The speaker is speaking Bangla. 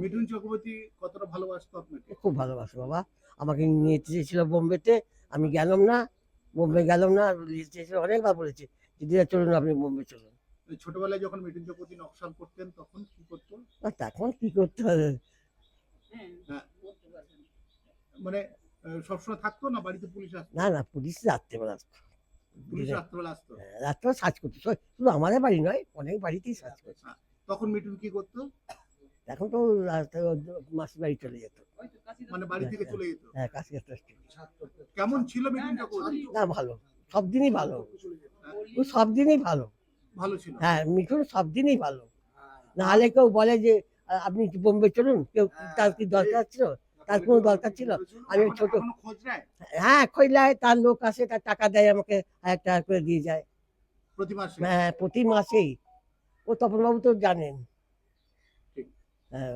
মিঠুন চক্রবর্তী কতটা ভালোবাসতো আপনাকে? খুব ভালোবাসে বাবা। আমাকে নিয়ে চেয়েছিল বোম্বেতে, আমি গেলাম না, বোম্বে গেলাম না। চেয়েছিল, অনেকবার বলেছে যে দিদা চলুন, আপনি বোম্বে চলুন। ছোটবেলায় যখন মিঠুন চক্রবর্তী নকশাল করতেন তখন কি করতো? আর তখন কি করতে হবে? হ্যাঁ, মানে সবসময় থাকতো না বাড়িতে পুলিশ আসতো? না না, পুলিশ রাত্রেবেলা আসতো। পুলিশ রাত্রেবেলা আসতো? রাত্রে সার্চ করতো, শুধু আমাদের বাড়ি নয়, অনেক বাড়িতেই সার্চ করতো। তখন মিঠুন কি করতো? এখন তো মাসির বাড়ি চলে যেত, মানে বাড়ি থেকে চলে যেত? হ্যাঁ, কাছে। কেমন ছিল মিঠুন চক্রবর্তী? না, ভালো, সব দিনই ভালো, ও সব দিনই ভালো। ভালো ছিল? হ্যাঁ, মিঠুন সব দিনই ভালো। নাহলে কেউ বলে যে আপনি কি বোম্বে চলুন, কেউ তার কি দরকার ছিল? তার কোনো দরকার ছিল? আমি ছোট, এখনো খোঁজ নেয়? হ্যাঁ, খইলায়, তার লোক আসে, তার টাকা দেয় আমাকে, 1000 টাকা করে দিয়ে যায়। প্রতি মাসে? হ্যাঁ, প্রতি মাসেই। ও তপন বাবু তো জানেন। ঠিক। হ্যাঁ।